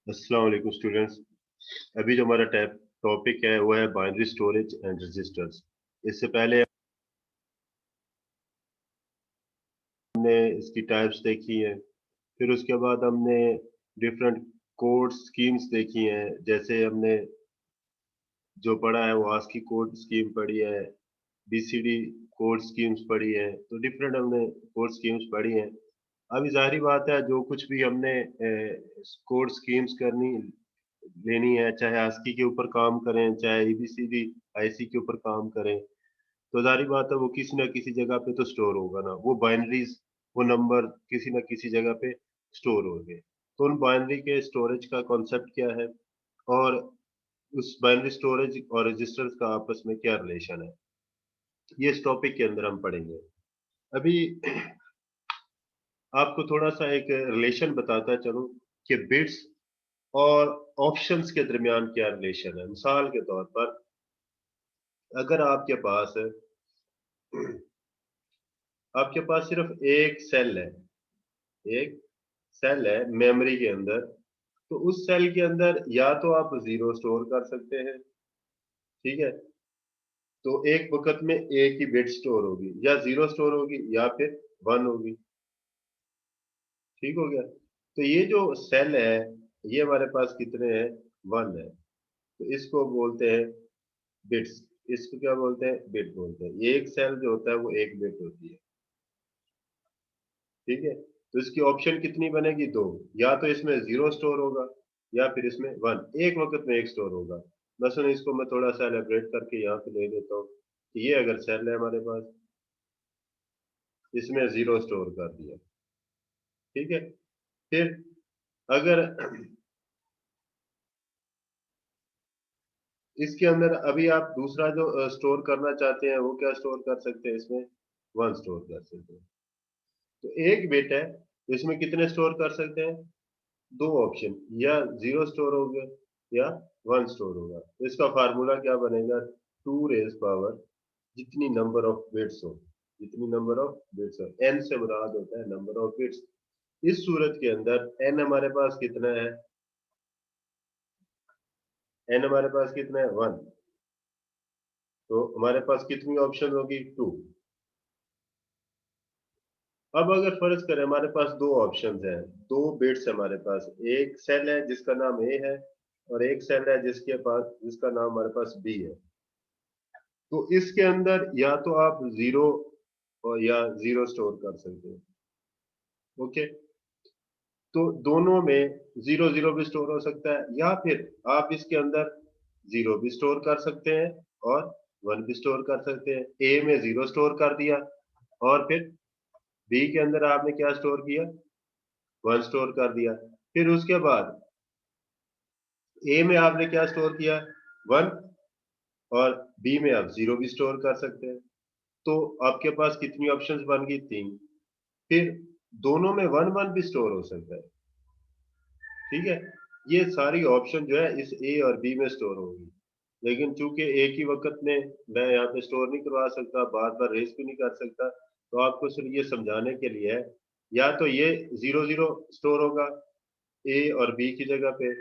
अस्सलाम वालेकुम स्टूडेंट्स। अभी जो हमारा टॉपिक है वो है बाइनरी स्टोरेज एंड रजिस्टर्स। इससे पहले हमने इसकी टाइप्स देखी हैं, फिर उसके बाद हमने डिफरेंट कोड स्कीम्स देखी हैं। जैसे हमने जो पढ़ा है वो आस्की कोड स्कीम पढ़ी है, बीसीडी कोड स्कीम्स पढ़ी है, तो डिफरेंट हमने कोड स्कीम्स पढ़ी हैं। अभी ज़ाहिर बात है जो कुछ भी हमने कोड स्कीम्स करनी लेनी है, चाहे आस्की के ऊपर काम करें, चाहे एबीसीडी आईसी के ऊपर काम करें, तो ज़ाहिर बात है वो किसी न किसी जगह पे तो स्टोर होगा ना। वो बाइनरीज़, वो नंबर किसी न किसी जगह पे स्टोर होंगे। तो उन बाइनरी के स्टोरेज का कॉन्सेप्ट क्या है और उस बाइनरी स्टोरेज और रजिस्टर्स का आपस में क्या रिलेशन है, ये इस टॉपिक के अंदर हम पढ़ेंगे। अभी आपको थोड़ा-सा एक रिलेशन बताता चलूँ कि बिट्स और ऑप्शंस के दरमियान क्या रिलेशन है। मिसाल के तौर पर अगर आपके पास सिर्फ एक सेल है, एक सेल है मेमोरी के अंदर, तो उस सेल के अंदर या तो आप 0 स्टोर कर सकते हैं, ठीक है? तो एक वक़्त में एक ही बिट स्टोर होगी, या 0 स्टोर होगी या फिर 1 होगी, ठीक हो गया? तो ये जो सेल है, ये हमारे पास कितने हैं? 1 है। तो इसको बोलते हैं बिट्स, इसको क्या बोलते हैं? बिट बोलते हैं। एक सेल जो होता है वो 1 बिट होती है, ठीक है? तो इसकी ऑप्शन कितनी बनेगी? 2। या तो इसमें 0 स्टोर होगा या फिर इसमें 1, एक वक़्त में एक स्टोर होगा। मसलन इसको मैं थोड़ा-सा एलाबोरेट करके यहाँ पे ले लेता हूँ, कि ये अगर सेल है हमारे पास, इसमें 0 स्टोर कर दिया, ठीक है? फिर अगर इसके अंदर अभी आप दूसरा जो स्टोर करना चाहते हैं, वो क्या स्टोर कर सकते हैं इसमें? 1 स्टोर कर सकते हैं। तो एक बिट है, तो इसमें कितने स्टोर कर सकते हैं? 2 ऑप्शन, या 0 स्टोर होगा या 1 स्टोर होगा। तो इसका फार्मूला क्या बनेगा? 2 रेज़ पावर जितनी नंबर ऑफ बिट्स हो, जितनी नंबर ऑफ बिट्स हो। n से मुराद होता है नंबर ऑफ बिट्स। इस सूरत के अंदर n हमारे पास कितना है? n हमारे पास कितना है? 1। तो हमारे पास कितनी ऑप्शन होगी? 2। अब अगर फर्ज करें हमारे पास 2 ऑप्शंस हैं, 2 बिट्स हमारे पास, एक सेल है जिसका नाम A है और एक सेल है जिसका नाम हमारे पास B है। तो इसके अंदर या तो आप 0 और या 0 स्टोर कर सकते हैं, ओके? तो दोनों में 0-0 भी स्टोर हो सकता है, या फिर आप इसके अंदर 0 भी स्टोर कर सकते हैं और 1 भी स्टोर कर सकते हैं। A में 0 स्टोर कर दिया और फिर B के अंदर आपने क्या स्टोर किया? 1 स्टोर कर दिया। फिर उसके बाद A में आपने क्या स्टोर किया? 1, और B में आप 0 भी स्टोर कर सकते हैं। तो आपके पास कितनी ऑप्शंस बन गई? 3। फिर दोनों में 1-1 भी स्टोर हो सकता है, ठीक है? ये सारी ऑप्शन जो है इस A और B में स्टोर होगी। लेकिन चूँकि एक ही वक़्त में मैं यहाँ पे स्टोर नहीं करवा सकता, बार-बार रेज़ भी नहीं कर सकता, तो आपको सिर्फ़ ये समझाने के लिए है, या तो ये 0-0 स्टोर होगा A और B की जगह पे,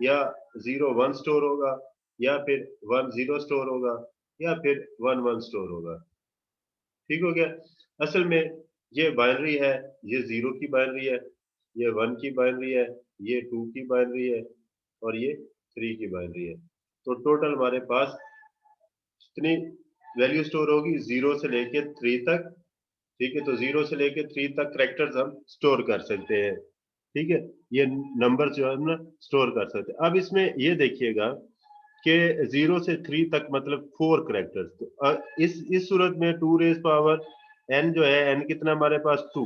या 0-1 स्टोर होगा, या फिर 1-0 स्टोर होगा, या फिर 1-1 स्टोर होगा। ठीक हो गया? असल में ये बाइनरी है, ये 0 की बाइनरी है, ये 1 की बाइनरी है, ये 2 की बाइनरी है और ये 3 की बाइनरी है। तो टोटल हमारे पास कितनी वैल्यू स्टोर होगी? 0 से लेके 3 तक, ठीक है? तो 0 से लेके 3 तक कैरेक्टर्स हम स्टोर कर सकते हैं, ठीक है? ये नंबर जो है हम ना स्टोर कर सकते हैं। अब इसमें ये देखिएगा कि 0 से 3 तक मतलब 4 कैरेक्टर्स। तो इस सूरत में 2 रेज़ पावर n जो है, n कितना हमारे पास? 2।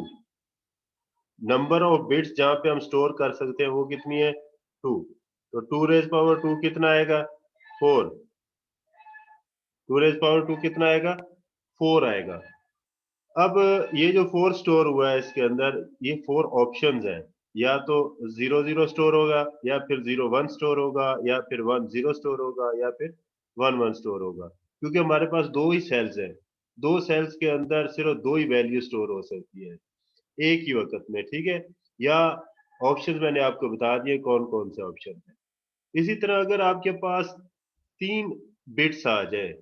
नंबर ऑफ बिट्स जहाँ पे हम स्टोर कर सकते हैं वो कितनी है? 2। तो 2 रेज़ पावर 2 कितना आएगा? 4। 2 रेज़ पावर 2 कितना आएगा? 4 आएगा। अब ये जो 4 स्टोर हुआ है इसके अंदर, ये 4 ऑप्शंस हैं। या तो 0-0 स्टोर होगा, या फिर 0-1 स्टोर होगा, या फिर 1-0 स्टोर होगा, या फिर 1-1 स्टोर होगा। क्योंकि हमारे पास 2 ही सेल्स हैं। 2 सेल्स के अंदर सिर्फ 2 ही वैल्यू स्टोर हो सकती है, एक ही वक़्त में, ठीक है? या ऑप्शंस मैंने आपको बता दिए कौन कौन से ऑप्शन है। इसी तरह अगर आपके पास 3 बिट्स आ जाए,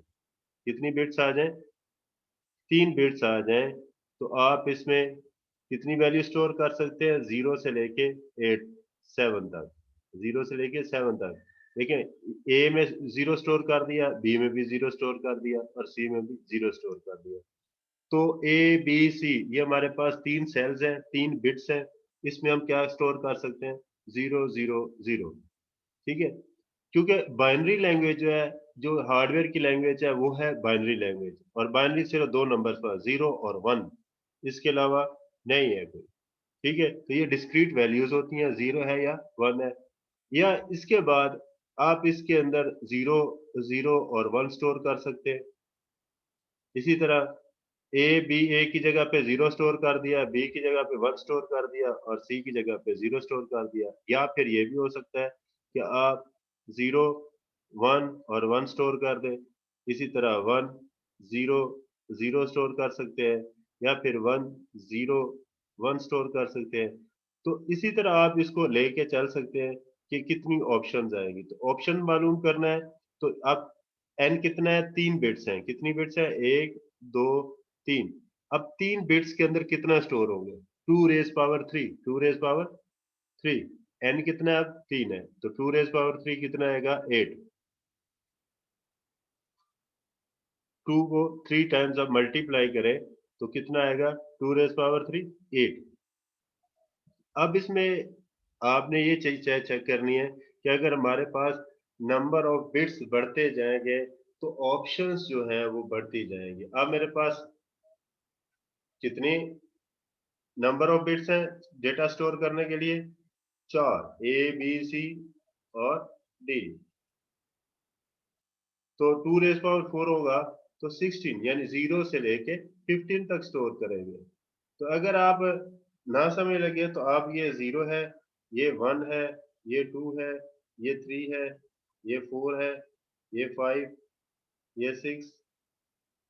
कितनी बिट्स आ जाए? 3 बिट्स आ जाएँ, तो आप इसमें कितनी वैल्यू स्टोर कर सकते हैं? 0 से लेके 8 7 तक, 0 से लेके 7 तक। देखें, ए में 0 स्टोर कर दिया, बी में भी 0 स्टोर कर दिया और सी में भी 0 स्टोर कर दिया। तो ए, बी, सी ये हमारे पास 3 सेल्स हैं, 3 बिट्स हैं। इसमें हम क्या स्टोर कर सकते हैं? 0 0 0, ठीक है? क्योंकि बाइनरी लैंग्वेज जो है, जो हार्डवेयर की लैंग्वेज है, वो है बाइनरी लैंग्वेज और बाइनरी सिर्फ 2 नंबर्स पर 0 और 1, इसके अलावा नहीं है कोई, ठीक है? तो ये डिस्क्रीट वैल्यूज़ होती हैं, 0 है या 1 है। या इसके बाद आप इसके अंदर 0 0 और 1 स्टोर कर सकते हैं। इसी तरह ए की जगह पे 0 स्टोर कर दिया, बी की जगह पे 1 स्टोर कर दिया और सी की जगह पे 0 स्टोर कर दिया। या फिर ये भी हो सकता है कि आप 0 1 और 1 स्टोर कर दें। इसी तरह 1 0 0 स्टोर कर सकते हैं या फिर 1 0 1 स्टोर कर सकते हैं। तो इसी तरह आप इसको लेके चल सकते हैं कि कितनी ऑप्शंस आएँगी। तो ऑप्शन मालूम करना है, तो अब n कितना है? 3 बिट्स हैं। कितनी बिट्स हैं? 1 2 3। अब 3 बिट्स के अंदर कितना स्टोर होंगे? 2 rays power 3, 2 rays power 3। n कितना है? अब 3 है, तो 2 रेज़ पावर 3 कितना आएगा? 8। 2 को 3 टाइम्स आप मल्टीप्लाई करें, तो कितना आएगा? 2 रेज़ पावर 3 8। अब इसमें आपने ये चीज़ चेक करनी है कि अगर हमारे पास नंबर ऑफ बिट्स बढ़ते जाएँगे, तो ऑप्शंस जो हैं वो बढ़ती जाएँगी। अब मेरे पास कितनी नंबर ऑफ बिट्स हैं डेटा स्टोर करने के लिए? 4, ए, बी, सी और डी। तो 2 रेज़ पावर 4 होगा, तो 16 यानी 0 से लेके 15 तक स्टोर करेंगे। तो अगर आप ना समय लगे तो आप ये 0 है, ये 1 है, ये 2 है, ये 3 है, ये 4 है, ये 5, ये 6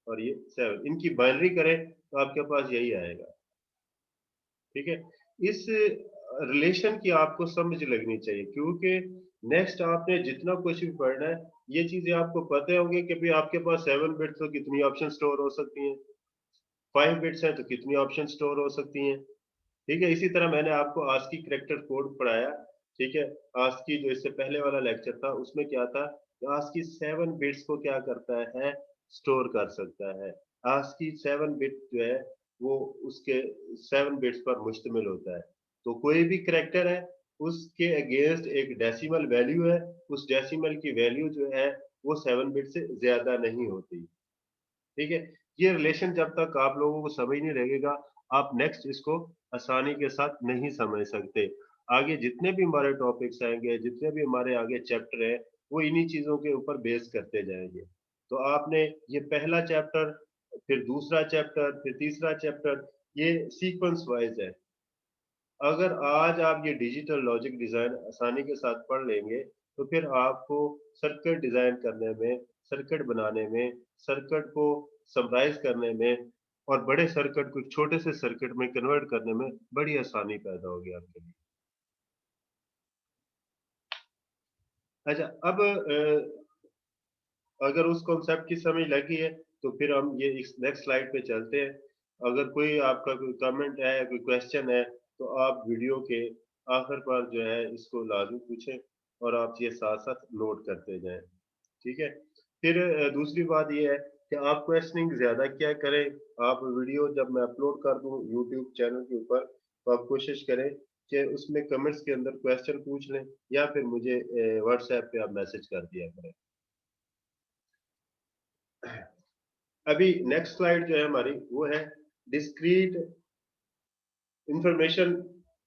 और ये 7 इनकी बाइनरी करें तो आपके पास यही आएगा। ठीक है? इस रिलेशन की आपको समझ लगनी चाहिए क्योंकि नेक्स्ट आपने जितना कुछ भी पढ़ना है, ये चीज़ें आपको पता होंगी कि भई आपके पास 7 बिट्स तो कितनी ऑप्शन स्टोर हो सकती हैं, 5 बिट्स हैं तो कितनी ऑप्शन स्टोर हो सकती हैं, ठीक है? इसी तरह मैंने आपको आस्की करैक्टर कोड पढ़ाया, ठीक है? आस्की जो इससे पहले वाला लेक्चर था उसमें क्या था कि आस्की 7 बिट्स को क्या करता है, स्टोर कर सकता है। आस्की 7 बिट जो है वो उसके 7 बिट्स पर मुश्तमिल होता है। तो कोई भी करैक्टर है उसके अगेंस्ट एक डेसिमल वैल्यू है, उस डेसिमल की वैल्यू जो है वो 7 बिट से ज़्यादा नहीं होती। ठीक है? ये रिलेशन जब तक आप लोगों को समझ नहीं लगेगा, आप नेक्स्ट इसको आसानी के साथ नहीं समझ सकते। आगे जितने भी हमारे टॉपिक्स आएँगे, जितने भी हमारे आगे चैप्टर हैं, वो इन्हीं चीज़ों के ऊपर बेस करते जाएँगे। तो आपने ये पहला चैप्टर, फिर दूसरा चैप्टर, फिर तीसरा चैप्टर, ये सीक्वेंस वाइज़ है। अगर आज आप ये डिजिटल लॉजिक डिज़ाइन आसानी के साथ पढ़ लेंगे, तो फिर आपको सर्किट डिज़ाइन करने में, सर्किट बनाने में, सर्किट को समराइज़ करने में और बड़े सर्किट को छोटे से सर्किट में कन्वर्ट करने में बड़ी आसानी पैदा होगी आपके लिए। अच्छा, अब अगर उस कॉन्सेप्ट की समझ लगी है, तो फिर हम ये इस नेक्स्ट स्लाइड पे चलते हैं। अगर कोई आपका कोई कमेंट है, कोई क्वेश्चन है, तो आप वीडियो के आखिर पर जो है इसको लाज़मी पूछें और आप ये साथ-साथ नोट करते जाएँ, ठीक है? फिर दूसरी बात ये है कि आप क्वेश्चनिंग ज़्यादा क्या करें, आप वीडियो जब मैं अपलोड कर दूँ यूट्यूब चैनल के ऊपर, तो आप कोशिश करें कि उसमें कमेंट्स के अंदर क्वेश्चन पूछ लें या फिर मुझे व्हाट्सऐप पे आप मैसेज कर दिया करें। अभी नेक्स्ट स्लाइड जो है हमारी वो है डिस्क्रीट इंफॉर्मेशन।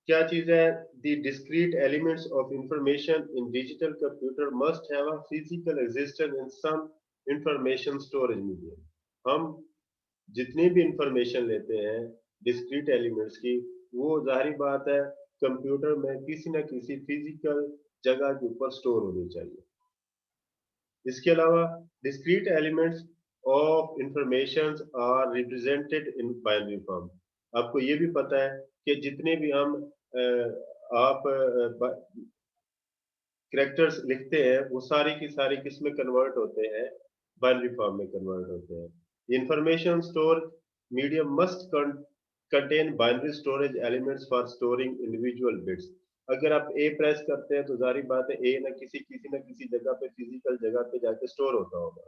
क्या चीज है? The discrete elements of information in digital computer must have a physical existence in some information storage medium. हम जितनी भी इंफॉर्मेशन लेते हैं डिस्क्रीट एलिमेंट्स की, वो जाहिर बात है कंप्यूटर में किसी न किसी फिजिकल जगह के ऊपर स्टोर होनी चाहिए। इसके अलावा discrete elements of informations are represented in binary form। आपको ये भी पता है कि जितने भी हम आप कैरेक्टर्स लिखते हैं वो सारी की सारी किस में कन्वर्ट होते हैं, बाइनरी फॉर्म में कन्वर्ट होते हैं। Information store medium must contain binary storage elements for storing individual bits. अगर आप ए प्रेस करते हैं तो जारी बात है ए ना किसी जगह पे फिजिकल जगह पे जाके स्टोर होता होगा,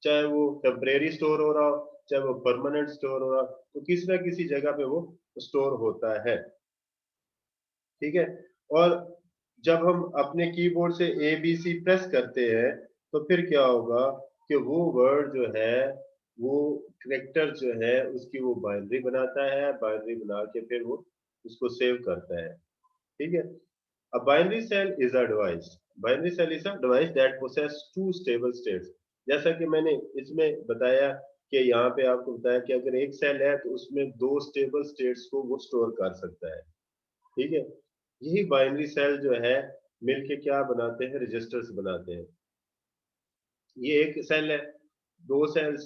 चाहे वो टेम्परेरी स्टोर हो रहा हो, चाहे वो परमानेंट स्टोर हो रहा हो, तो किसी ना किसी जगह पे वो स्टोर होता है। ठीक है। और जब हम अपने कीबोर्ड से ए बी सी प्रेस करते हैं तो फिर क्या होगा कि वो वर्ड जो है, वो करेक्टर जो है उसकी वो बाइनरी बनाता है, बाइनरी बना के फिर वो उसको सेव करता है। ठीक है। A binary cell is a device. Binary cell is a device that possess two stable states. जैसा कि मैंने इसमें बताया कि यहाँ पे आपको बताया कि अगर एक सेल है तो उसमें दो स्टेबल स्टेट्स को वो स्टोर कर सकता है। ठीक है। यही बाइनरी सेल जो है मिलके क्या बनाते हैं, रजिस्टर्स बनाते हैं। ये एक सेल है, दो सेल्स,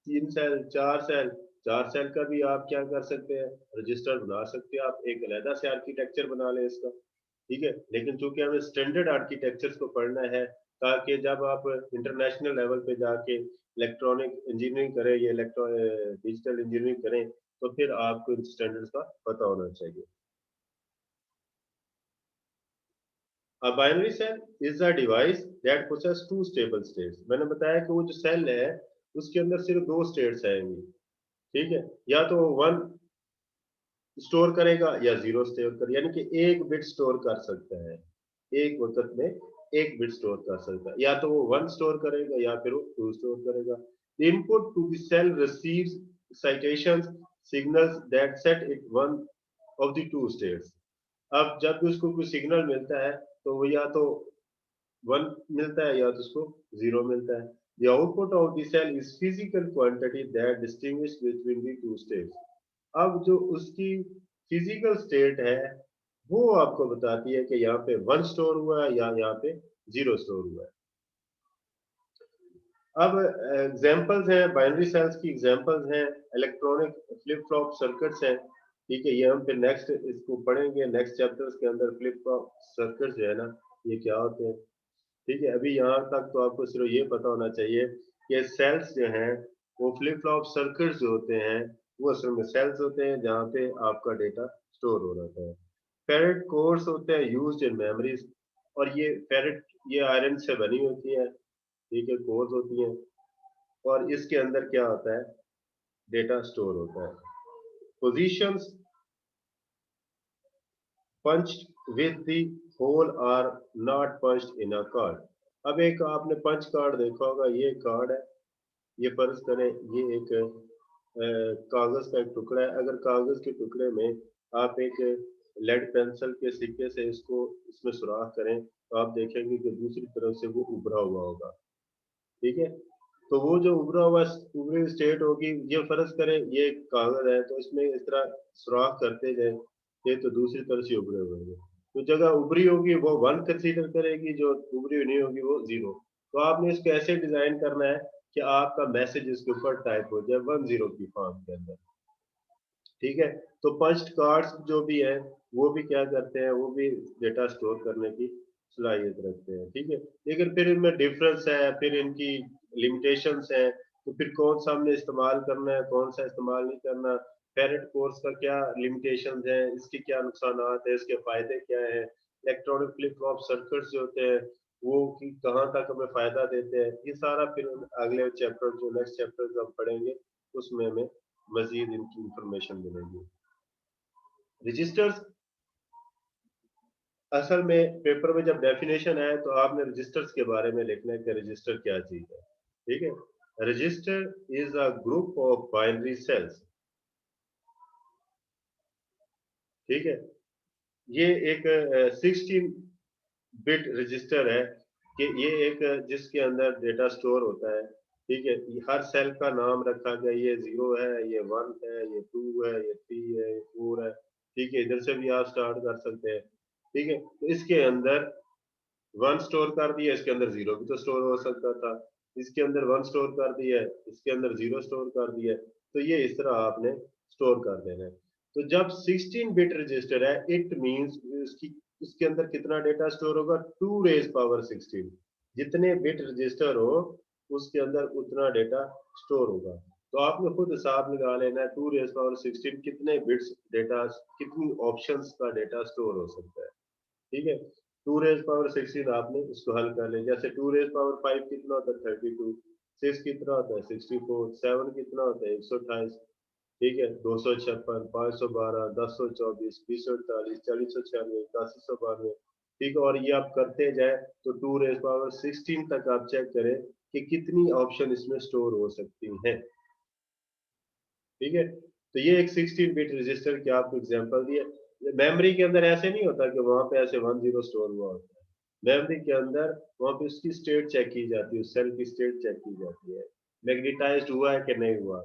तीन सेल, चार सेल, चार सेल का भी आप क्या कर सकते हैं, रजिस्टर बना सकते हैं। आप एक अलग से आर्किटेक्चर बना लें इसका। ठीक है। लेकिन चूंकि हमें स्टैंडर्ड आर्किटेक्चर्स को पढ़ना है ताकि जब आप इंटरनेशनल लेवल पे जाके इलेक्ट्रॉनिक इंजीनियरिंग करें या डिजिटल इंजीनियरिंग करें तो फिर आपको इन स्टैंडर्ड्स का पता होना चाहिए। A binary cell is a device that possesses two stable states. मैंने बताया कि वो जो सेल है उसके अंदर सिर्फ दो स्टेट्स आएंगी। ठीक है। या तो वन स्टोर करेगा या जीरो स्टोर करेगा, यानी कि एक बिट स्टोर कर सकता है, एक वक्त में एक बिट स्टोर कर सकता है। या तो वो वन स्टोर करेगा या फिर वो टू स्टोर करेगा। Input to the cell receives citations signals that set it one of the two states. अब जब भी उसको कोई सिग्नल मिलता है तो वो या तो वन मिलता है या तो उसको जीरो मिलता है। The output of the cell is physical quantity that distinguish between the two states. अब जो उसकी फिजिकल स्टेट है वो आपको बताती है कि यहाँ पे वन स्टोर हुआ है या यहाँ पे जीरो स्टोर हुआ है। अब एग्जांपल्स हैं बाइनरी सेल्स की, एग्जांपल्स हैं इलेक्ट्रॉनिक फ्लिप फ्लॉप सर्किट्स हैं। ठीक है। ये हम फिर नेक्स्ट इसको पढ़ेंगे, नेक्स्ट चैप्टर्स के अंदर फ्लिप फ्लॉप सर्किट जो है ना ये क्या होते हैं। ठीक है। अभी यहाँ तक तो आपको सिर्फ ये पता होना चाहिए कि सेल्स जो हैं वो फ्लिप फ्लॉप सर्किट्स जो होते हैं वो असल में सेल्स होते हैं जहाँ पे आपका डेटा स्टोर हो रहता है। फेरेट कोर्स होते हैं यूज्ड इन मेमोरीज, और ये फेरेट ये आयरन से बनी होती है। ठीक है। कोर्स होती हैं और इसके अंदर क्या होता है, डेटा स्टोर होता है। Positions punched with the hole are not punched in a card. अब एक आपने पंच कार्ड देखा होगा, ये कार्ड है, ये फर्ज करें ये एक कागज का एक टुकड़ा है। अगर कागज के टुकड़े में आप एक लेड पेंसिल के सिक्के से इसको इसमें सुराख करें तो आप देखेंगे कि दूसरी तरफ से वो उभरा हुआ होगा। ठीक है। तो वो जो उभरा हुआ उभरी स्टेट होगी, ये फर्ज करें ये एक कागज है तो इसमें इस तरह सुराख करते जाए ये तो दूसरी तरफ से उभरे हुए होंगे। तो जगह उभरी होगी वो वन कंसीडर करेगी, जो उभरी नहीं होगी वो जीरो। तो आपने इसको ऐसे डिजाइन करना है कि आपका मैसेज इसके ऊपर टाइप हो जाए वन जीरो की फॉर्म के अंदर। ठीक है। तो पंच कार्ड्स जो भी है वो भी क्या करते हैं, वो भी डेटा स्टोर करने की सलाहियत रखते हैं। ठीक है। लेकिन फिर इनमें डिफरेंस है, फिर इनकी लिमिटेशंस है। तो फिर कौन सा हमने इस्तेमाल करना है, कौन सा इस्तेमाल नहीं करना। फेरेट कोर्स का क्या लिमिटेशंस है, इसके क्या नुकसान है, इसके फायदे क्या है। इलेक्ट्रॉनिक फ्लिप फ्लॉप सर्किट्स जो होते हैं वो कि कहाँ तक हमें फायदा देते हैं, ये सारा फिर अगले चैप्टर जो नेक्स्ट चैप्टर हम पढ़ेंगे उसमें हमें मजीद इनकी इंफॉर्मेशन मिलेगी। रजिस्टर्स असल में पेपर में जब डेफिनेशन है तो आपने रजिस्टर्स के बारे में लिखना है कि रजिस्टर क्या चीज है। ठीक है। Register is a group of binary cells. ठीक है। ये एक 16 बिट रजिस्टर है कि ये एक जिसके अंदर डेटा स्टोर होता है। ठीक है। हर सेल का नाम रखा गया, ये जीरो है, ये वन है, ये टू है, ये थ्री है, ये फोर है। ठीक है। इधर से भी आप स्टार्ट कर सकते हैं। ठीक है। तो इसके अंदर वन स्टोर कर दिया, इसके अंदर जीरो भी तो स्टोर हो सकता था। इसके अंदर वन स्टोर कर दिया है, इसके अंदर जीरो स्टोर कर दिया है। तो ये इस तरह आपने स्टोर कर देना है। तो जब 16 बिट रजिस्टर है, इट मींस इसके अंदर कितना डेटा स्टोर होगा, 2 रेज पावर 16। जितने बिट रजिस्टर हो उसके अंदर उतना डेटा स्टोर होगा। तो आपने खुद हिसाब लगा लेना है 2 रेज पावर 16 कितने बिट्स डेटा, कितनी ऑप्शंस का डेटा स्टोर हो सकता है। ठीक है, 2 रेज पावर 16 आपने इसको हल कर लिया। जैसे 2 रेज पावर 5 कितना होता है, 32। 6 कितना होता है, 64। 7 कितना होता है, 128। ठीक है, 256, 512, 1024, 2048, 4096, 8192। ठीक है, और ये आप करते जाए तो 2 रेज पावर 16 तक आप चेक करें कि कितनी ऑप्शन इसमें स्टोर हो सकती हैं। ठीक है, तो ये एक 16 बिट रजिस्टर की आपको एग्जांपल दिया। मेमोरी के अंदर ऐसे नहीं होता कि वहां पे ऐसे 10 स्टोर हुआ होता है। मेमोरी के अंदर वहां पे उसकी स्टेट चेक की जाती है, उस सेल की स्टेट चेक की जाती है, मैग्नेटाइज्ड हुआ है कि नहीं हुआ।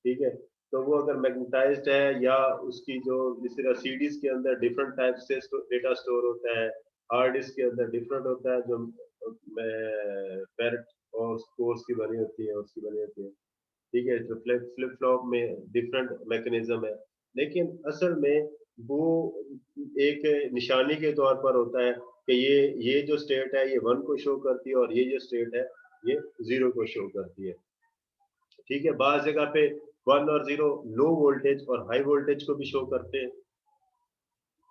ठीक है, तो वो अगर मैग्नेटाइज्ड है, या उसकी जो जिस तरह सीडीज के अंदर डिफरेंट टाइप से डेटा स्टोर होता है, हार्ड डिस्क के अंदर डिफरेंट होता है, जो पैरेट और कोर्स की बनी होती है, उसकी बनी होती है। ठीक है, तो फ्लिप फ्लॉप में डिफरेंट मैकेनिज्म है, लेकिन असल में वो एक निशानी के तौर पर होता है कि ये जो स्टेट है ये 1 को शो करती है, और ये जो स्टेट है ये 0 को शो करती है। ठीक है, बाज जगह पे 1 और 0 लो वोल्टेज और हाई वोल्टेज को भी शो करते हैं।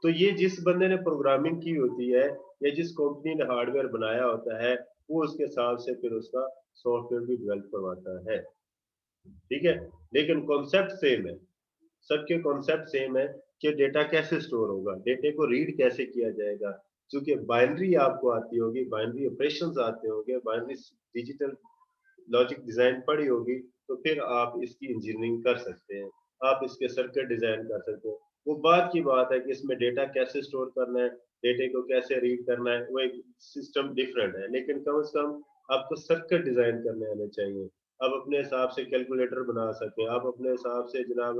तो ये जिस बंदे ने प्रोग्रामिंग की होती है, या जिस कंपनी ने हार्डवेयर बनाया होता है, वो उसके हिसाब से फिर उसका सॉफ्टवेयर भी डेवलप करवाता है। ठीक है, लेकिन कॉन्सेप्ट सेम है, सबके कॉन्सेप्ट सेम है कि डेटा कैसे स्टोर होगा, डेटे को रीड कैसे किया जाएगा। क्योंकि बाइनरी आपको आती होगी, बाइनरी ऑपरेशंस आते होंगे, बाइनरी डिजिटल लॉजिक डिजाइन पढ़ी होगी, तो फिर आप इसकी इंजीनियरिंग कर सकते हैं, आप इसके सर्किट डिजाइन कर सकते हैं। वो बात की बात है कि इसमें डेटा कैसे स्टोर करना है, डेटे को कैसे रीड करना है, वो एक सिस्टम डिफरेंट है, लेकिन कम से कम आपको सर्किट डिजाइन करने आने चाहिए। आप अपने हिसाब से कैलकुलेटर बना सकते हैं, आप अपने हिसाब से जनाब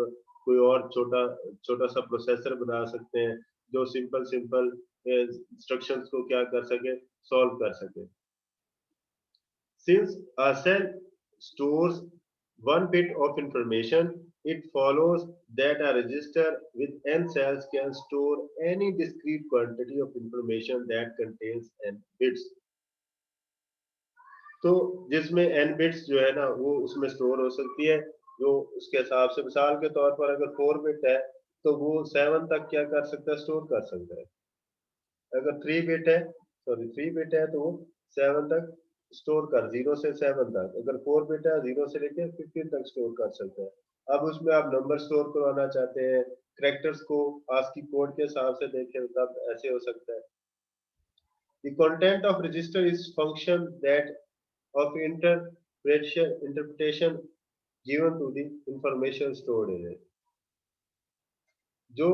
कोई और छोटा छोटा सा प्रोसेसर बना सकते हैं, जो सिंपल सिंपल इंस्ट्रक्शंस को क्या कर सके, सॉल्व कर सके। Since a cell stores one bit of information, it follows that a register with n cells can store any discrete quantity of information that contains n bits. तो जिसमें n bits जो है ना वो उसमें स्टोर हो सकती है, जो उसके हिसाब से मिसाल के तौर पर अगर 4 बिट है तो वो 7 तक क्या कर सकता है, स्टोर कर सकता है। अगर 3 बिट है, सॉरी 3 बिट है तो वो 7 तक स्टोर कर, 0 से 7 तक। अगर 4 बिट है 0 से लेके 15 तक स्टोर कर सकते हैं। अब उसमें आप नंबर स्टोर करवाना चाहते हैं, कैरेक्टर्स को ASCII कोड के हिसाब से देखें तब ऐसे हो सकता है। The content of register is function that of interpretation given to the information stored in it. जो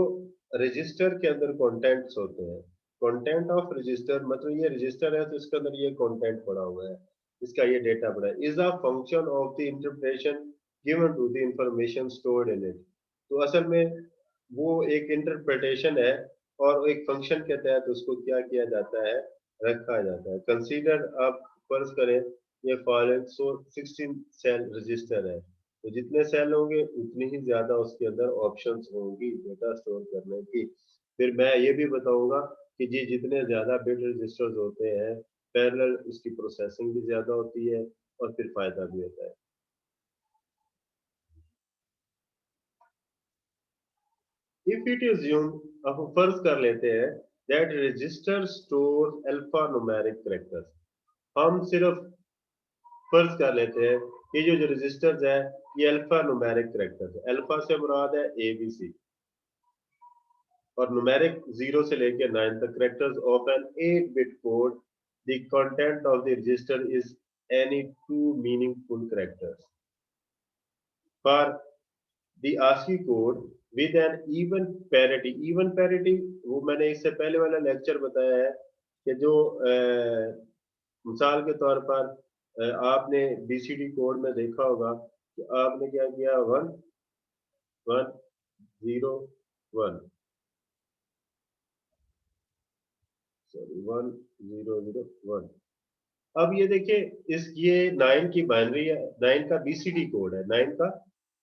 रजिस्टर के अंदर कंटेंट्स होते हैं, कंटेंट ऑफ रजिस्टर मतलब ये रजिस्टर है तो इसके अंदर ये कंटेंट पड़ा हुआ है, इसका ये डेटा पड़ा है, is a function of the interpretation given to the information stored in it. तो असल में वो एक इंटरप्रिटेशन है, और एक फंक्शन के तहत उसको क्या किया जाता है, रखा जाता है। कंसीडर, आप फर्ज करें ये फॉलोइंग 16 सेल रजिस्टर है, तो जितने सेल होंगे उतनी ही ज्यादा उसके अंदर ऑप्शंस होंगी डेटा स्टोर करने की। फिर मैं ये भी बताऊंगा कि जी जितने ज्यादा बिट रजिस्टर्स होते हैं, पैरेलल उसकी प्रोसेसिंग भी ज्यादा होती है, और फिर फायदा भी होता है। इफ इट इज यूम, अब हम फर्ज कर लेते हैं that register store alpha numeric characters. हम सिर्फ फर्ज कर लेते हैं कि जो रजिस्टर्स है ये अल्फा न्यूमेरिक कैरेक्टर्स है। अल्फा से मुराद है ABC, और न्यूमेरिक 0 से लेकर 9 तक characters of an 8 bit code. The content of the register is any two meaningful characters for the ASCII code with an even parity. Even parity वो मैंने इससे पहले वाला लेक्चर बताया है कि जो मिसाल के तौर पर आपने BCD कोड में देखा होगा कि आपने क्या किया, 1 1 0 1, सॉरी 1 0 0 1। अब ये देखिए, इस ये 9 की बाइनरी है, 9 का BCD कोड है, 9 का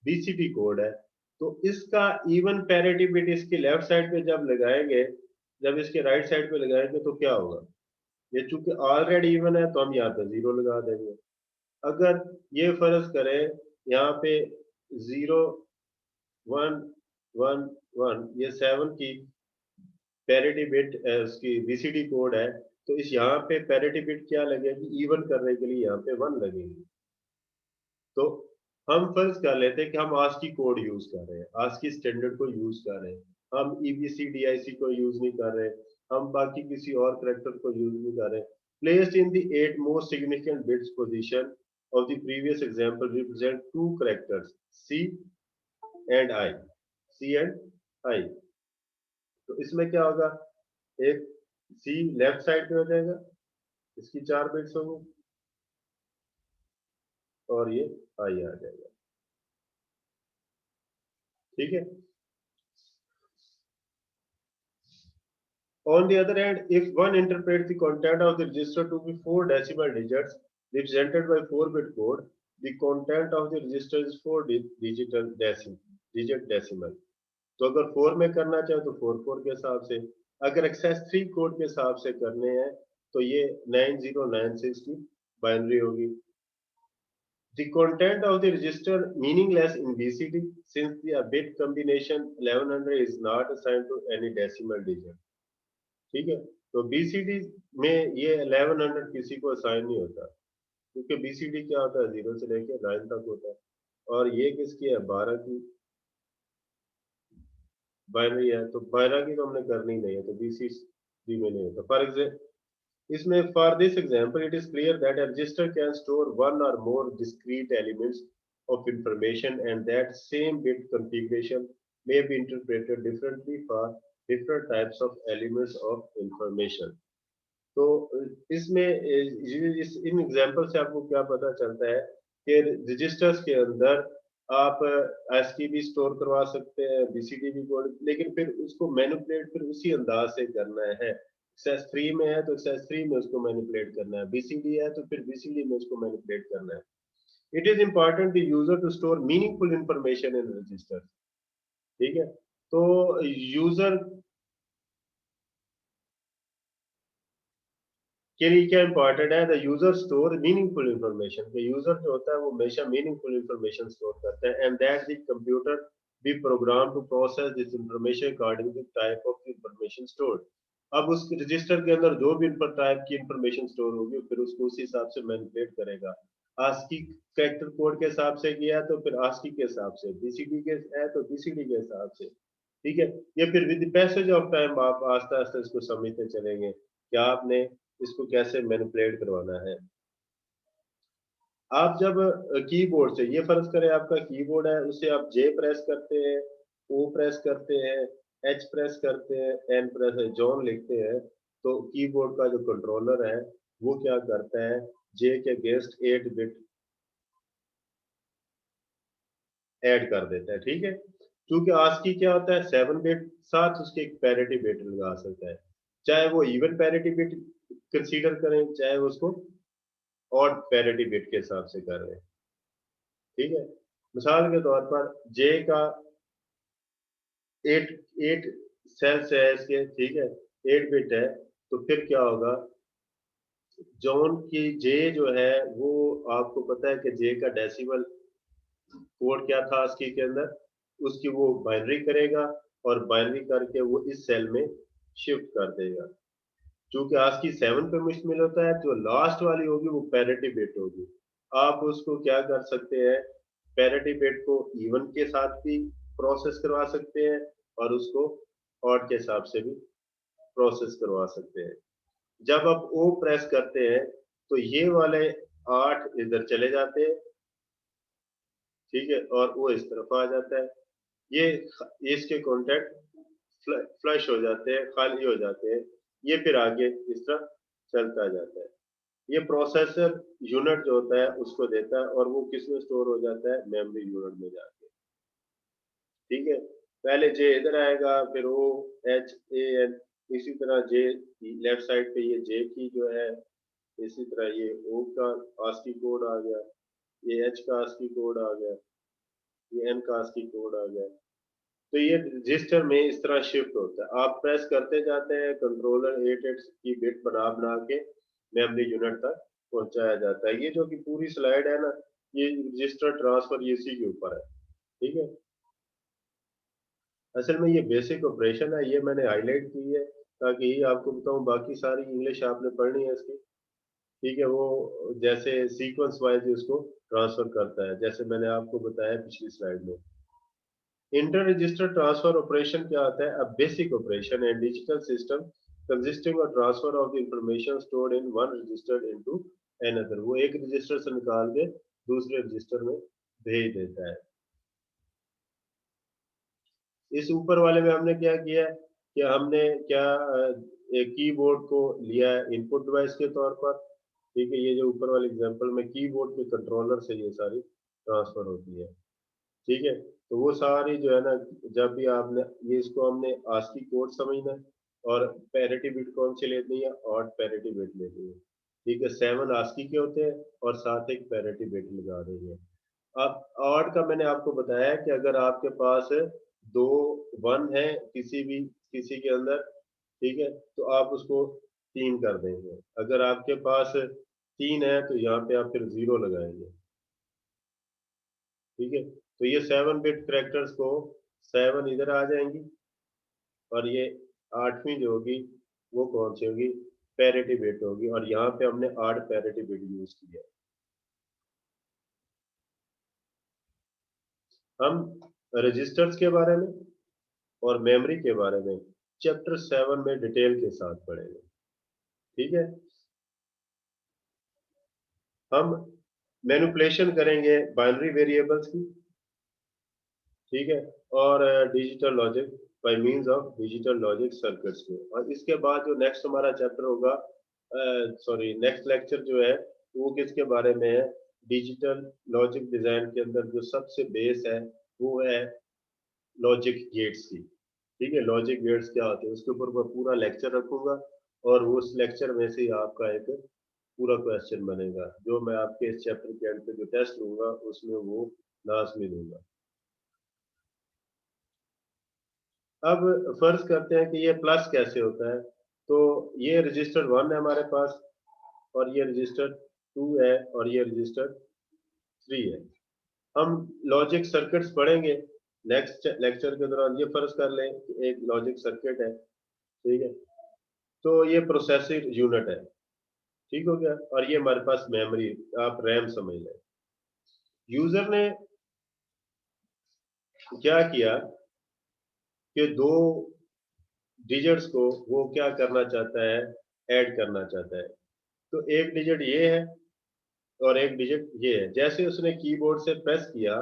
BCD कोड है। तो इसका इवन पैरिटी बिट इसकी लेफ्ट साइड पे जब लगाएंगे, जब इसके राइट साइड पे लगाएंगे तो क्या होगा, ये चूंकि ऑलरेडी इवन है तो हम यहाँ पे 0 लगा देंगे। अगर ये फर्ज करें यहाँ पे 0 1 1 1 ये 7 की पैरिटी बिट उसकी बीसीडी कोड है, तो इस यहाँ पे पैरिटी बिट क्या लगेगी, इवन करने के लिए यहाँ पे 1 लगेगी। तो हम फर्ज कर लेते हैं कि हम आस्की कोड यूज कर रहे हैं, आस्की स्टैंडर्ड को यूज कर रहे हैं, हम ईबीसी डीआईसी को यूज नहीं कर रहे, हम बाकी किसी और करेक्टर को यूज नहीं कर रहे। Placed in the 8 most significant bits position of the previous example represent two characters C and I, C and I. तो इसमें क्या होगा, एक सी लेफ्ट साइड पे हो जाएगा, इसकी 4 बिट्स होंगे, और ये आई आ जाएगा। ठीक है। On the other hand, if one interprets the content of the register to be 4 decimal digits represented by 4-bit code, the content of the register is 4 digit decimal. तो अगर 4 में करना चाहे तो 4 के हिसाब से, अगर एक्सेस 3 कोड के हिसाब से करने हैं तो ये 9096 की बाइनरी होगी। The content of the register meaningless in BCD since the bit combination 1100 is not assigned to any decimal digit. ठीक है। तो बीसीडी में ये 1100 किसी को असाइन नहीं होता, क्योंकि बीसीडी क्या होता है, 0 से लेके 9 तक होता है, और ये किसकी है, 12 की बाइनरी है, तो 12 की तो हमने करनी नहीं है, तो बीसीडी में नहीं होता। फॉर एग्जाम्पल इसमें, for this example it is clear that a register can store one or more discrete elements of information and that same bit configuration may be interpreted differently for different types of elements of information. तो इसमें इन example से आपको क्या पता चलता है कि registers के अंदर आप ASCII भी स्टोर करवा सकते हैं, बीसीडी भी कोड, लेकिन फिर उसको मैनिपुलेट फिर उसी अंदाज से करना है। एक्सेस 3 में है तो एक्सेस 3 में उसको मैनिपुलेट करना है, बीसीडी है तो फिर बीसीडी में उसको मैनिपुलेट करना है। It is important the user to store meaningful information in register. ठीक है। तो यूजर के लिए क्या इंपॉर्टेंट है, the user store meaningful information, कि यूजर जो होता है वो हमेशा मीनिंगफुल इंफॉर्मेशन स्टोर करता है, and that the computer be program to process this information according to type of information stored. अब उस रजिस्टर के अंदर जो भी टाइप की इंफॉर्मेशन स्टोर होगी फिर उसको उसी हिसाब से मैनिपुलेट करेगा। आस्की कैरेक्टर कोड के हिसाब से किया तो फिर आस्की के हिसाब से, बीसीडी के है तो बीसीडी के हिसाब से। ठीक है। ये फिर विद पैसेज ऑफ टाइम आप आस्ते आस्ते इसको समझते चलेंगे कि आपने इसको कैसे मैनिपुलेट करवाना है। आप जब कीबोर्ड से, ये फर्ज करें आपका कीबोर्ड है, उसे आप जे प्रेस करते हैं, ओ प्रेस करते हैं, एच प्रेस करते हैं, एन प्रेस है, जॉन लिखते हैं, तो कीबोर्ड का जो कंट्रोलर है वो क्या करता है, जे के अगेंस्ट 8 बिट ऐड कर देता है। ठीक है। क्योंकि आस्की क्या होता है, 7 बिट, साथ उसके एक पैरिटी बिट लगा सकता है, चाहे वो इवन पैरिटी बिट कंसीडर करें चाहे वो उसको ऑड पैरिटी बिट के हिसाब से कर रहे हैं। ठीक है। मिसाल के तौर पर जे का 8 8 सेल्स है इसके, ठीक है, 8 बिट है, तो फिर क्या होगा, जॉन की जे जो है वो, आपको पता है कि जे का डेसिमल कोड क्या था ASCII के अंदर, उसकी वो बाइनरी करेगा और बाइनरी करके वो इस सेल में शिफ्ट कर देगा। क्योंकि ASCII 7 पे मुश्तमिल होता है, जो लास्ट वाली होगी वो पैरिटी बिट होगी। आप उसको क्या कर सकते हैं, पैरिटी बिट को इवन के साथ भी प्रोसेस करवा सकते हैं और उसको ऑड के हिसाब से भी प्रोसेस करवा सकते हैं। जब आप ओ प्रेस करते हैं तो ये वाले 8 इधर चले जाते हैं, ठीक है, और वो इस तरफ आ जाता है। ये इसके कॉन्टेक्ट फ्लश हो जाते हैं, खाली हो जाते हैं, ये फिर आगे इस तरह चलता जाता है। ये प्रोसेसर यूनिट जो होता है उसको देता है और वो किस में स्टोर हो जाता है, मेमोरी यूनिट में जाके। ठीक है। पहले जे इधर आएगा, फिर ओ एच ए एन, इसी तरह जे लेफ्ट साइड पे ये जे की जो है, इसी तरह ये ओ का ASCII कोड आ गया, ये एच का ASCII कोड आ गया, ये एन का ASCII कोड आ गया। तो ये रजिस्टर में इस तरह शिफ्ट होता है, आप प्रेस करते जाते हैं, कंट्रोलर 8 की बिट बना बना के मेमोरी यूनिट तक पहुंचाया जाता है। ये जो कि पूरी स्लाइड है ना, ये रजिस्टर ट्रांसफर इसी के ऊपर है। ठीक है, असल में ये बेसिक ऑपरेशन है, ये मैंने हाईलाइट की है ताकि ये आपको बताऊं, बाकी सारी इंग्लिश आपने पढ़नी है इसकी। ठीक है, वो जैसे सीक्वेंस वाइज इसको ट्रांसफर करता है, जैसे मैंने आपको बताया पिछली स्लाइड में। इंटर रजिस्टर ट्रांसफर ऑपरेशन क्या आता है? A basic operation and digital system consisting of transfer of the information stored in one register into another. वो एक रजिस्टर से निकाल के दूसरे रजिस्टर में भेज देता है। इस ऊपर वाले में हमने क्या किया है कि हमने क्या एक कीबोर्ड को लिया है इनपुट डिवाइस के तौर पर। ठीक है, ये जो ऊपर वाले एग्जांपल में कीबोर्ड के कंट्रोलर से ये सारी ट्रांसफर होती है। ठीक है, तो वो सारी जो है ना, जब भी आपने ये, इसको हमने आस्की कोड समझना है, और पैरिटी बिट कौन सी लेनी है? ऑड पैरिटी बिट लेनी है। ठीक है, 7 आस्की के होते हैं और साथ एक पैरिटी बिट लगा देंगे। अब ऑड का मैंने आपको बताया कि अगर आपके पास दो वन है किसी के अंदर, ठीक है, तो आप उसको 3 कर देंगे। अगर आपके पास 3 है तो यहाँ पे आप फिर 0 लगाएंगे। ठीक है, तो ये 7 बिट करेक्टर्स को 7 इधर आ जाएंगी, और ये 8वीं जो होगी वो कौन सी होगी? पैरिटी बिट होगी, और यहाँ पे हमने 8 पैरिटी बिट यूज किया है। हम रजिस्टर्स के बारे में और मेमोरी के बारे में चैप्टर 7 में डिटेल के साथ पढ़ेंगे। ठीक है, हम मैनिपुलेशन करेंगे बाइनरी वेरिएबल्स की। ठीक है, और digital logic by means of digital logic circuits के। और इसके बाद जो नेक्स्ट हमारा चैप्टर होगा, सॉरी नेक्स्ट लेक्चर जो है वो किसके बारे में है? डिजिटल लॉजिक डिजाइन के अंदर जो सबसे बेस है वो है लॉजिक गेट्स की। ठीक है, लॉजिक गेट्स क्या होते हैं उसके ऊपर मैं पूरा लेक्चर रखूंगा, और उस लेक्चर में से ही आपका एक पूरा क्वेश्चन बनेगा, जो मैं आपके इस चैप्टर के एंड पे जो टेस्ट लूंगा उसमें वो लाजमी दूंगा। अब फर्ज करते हैं कि ये प्लस कैसे होता है। तो ये रजिस्टर 1 है हमारे पास, और ये रजिस्टर 2 है, और ये रजिस्टर 3 है। हम लॉजिक सर्किट्स पढ़ेंगे नेक्स्ट लेक्चर के दौरान। ये फर्ज कर लें कि एक लॉजिक सर्किट है। ठीक है, तो ये प्रोसेसर यूनिट है। ठीक हो गया, और ये हमारे पास मेमोरी, आप रैम समझ लें। यूजर ने क्या किया कि दो डिजिट्स को वो क्या करना चाहता है? ऐड करना चाहता है। तो एक डिजिट ये है और एक डिजिट ये है। जैसे उसने कीबोर्ड से प्रेस किया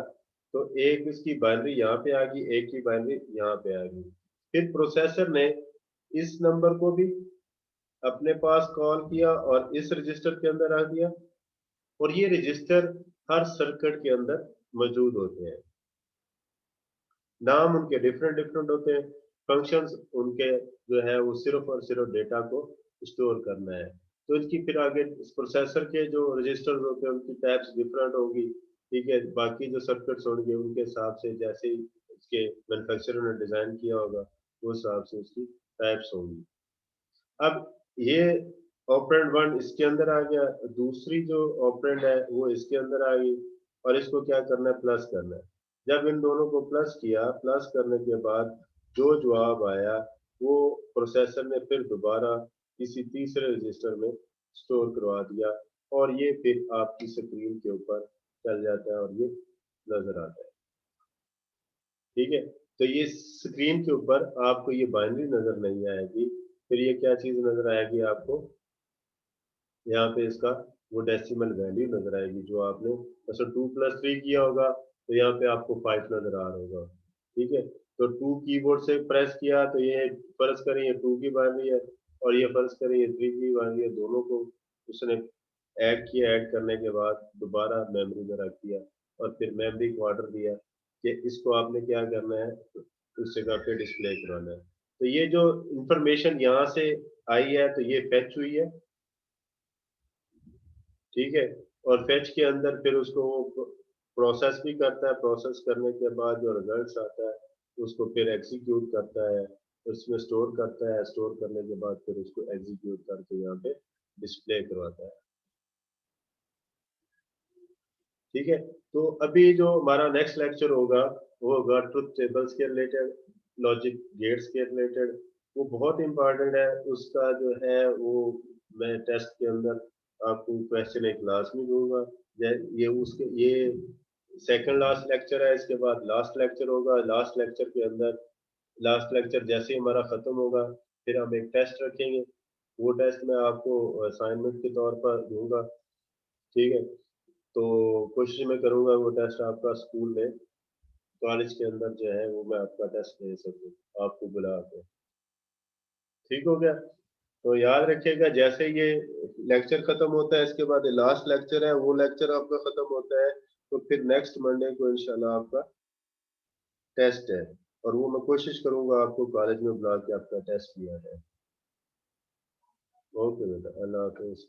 तो एक इसकी बाइनरी यहाँ पे आ गई, एक की बाइनरी यहाँ पे आ गई। फिर प्रोसेसर ने इस नंबर को भी अपने पास कॉल किया और इस रजिस्टर के अंदर आ दिया। और ये रजिस्टर हर सर्किट के अंदर मौजूद होते हैं। नाम उनके डिफरेंट डिफरेंट होते हैं, फंक्शंस उनके जो है वो सिर्फ और सिर्फ डेटा को स्टोर करना है। तो इसकी फिर आगे इस प्रोसेसर के जो रजिस्टर्स होते हैं उनकी टाइप्स डिफरेंट होगी। ठीक है, बाकी जो सर्किट्स होंगे उनके हिसाब से, जैसे ही इसके मैन्युफैक्चरर ने डिजाइन किया होगा उस हिसाब से उसकी टाइप्स होंगी। अब ये ऑपरेंड 1 इसके अंदर आ गया, दूसरी जो ऑपरेंड है वो इसके अंदर आ गई, और इसको क्या करना है? प्लस करना है। जब इन दोनों को प्लस किया, प्लस करने के बाद जो जवाब आया वो प्रोसेसर ने फिर दोबारा किसी तीसरे रजिस्टर में स्टोर करवा दिया, और ये फिर आपकी स्क्रीन के ऊपर चल जाता है और ये नजर आता है। ठीक है, तो ये स्क्रीन के ऊपर आपको ये बाइनरी नजर नहीं आएगी, फिर ये क्या चीज नजर आएगी आपको? यहाँ पे इसका वो डेसिमल वैल्यू नजर आएगी, जो आपने जैसे 2+3 किया होगा तो यहाँ पे आपको 5 नजर आ रहा होगा। ठीक है, तो 2 कीबोर्ड से प्रेस किया तो ये फर्ज करें ये 2 की बाइनरी है, और ये फर्ज करें ये 3 की बाइनरी है। दोनों को उसने ऐड किया, ऐड करने के बाद दोबारा मेमोरी में रख दिया, और फिर मेमोरी को ऑर्डर दिया कि इसको आपने क्या करना है? उस जगह पे डिस्प्ले कराना है। तो ये जो इंफॉर्मेशन यहाँ से आई है तो ये फेच हुई है। ठीक है, और फेच के अंदर फिर उसको वो प्रोसेस भी करता है, प्रोसेस करने के बाद जो रिजल्ट्स आता है उसको फिर एग्जीक्यूट करता है, उसमें स्टोर करता है, स्टोर करने के बाद फिर उसको एग्जीक्यूट करके यहाँ पे डिस्प्ले करवाता है। ठीक है, तो अभी जो हमारा नेक्स्ट लेक्चर होगा वो होगा ट्रुथ टेबल्स के रिलेटेड, लॉजिक गेट्स के रिलेटेड। वो बहुत इंपॉर्टेंट है, उसका जो है वो मैं टेस्ट के अंदर आपको क्वेश्चन एक लाजमी दूंगा। ये उसके ये सेकंड लास्ट लेक्चर है, इसके बाद लास्ट लेक्चर होगा। लास्ट लेक्चर के अंदर लास्ट लेक्चर जैसे ही हमारा खत्म होगा फिर हम एक टेस्ट रखेंगे। वो टेस्ट मैं आपको असाइनमेंट के तौर पर दूंगा। ठीक है, तो कोशिश मैं करूंगा वो टेस्ट आपका स्कूल में, कॉलेज के अंदर जो है वो मैं आपका टेस्ट ले सकूं आपको बुला के। ठीक हो गया, तो याद रखिएगा जैसे ये लेक्चर खत्म होता है इसके बाद लास्ट लेक्चर है, वो लेक्चर आपका खत्म होता है तो फिर नेक्स्ट मंडे को इंशाल्लाह आपका टेस्ट है, और वो मैं कोशिश करूंगा आपको कॉलेज में बुला के आपका टेस्ट लिया जाए। ओके बेटा, अल्लाह हाफिज।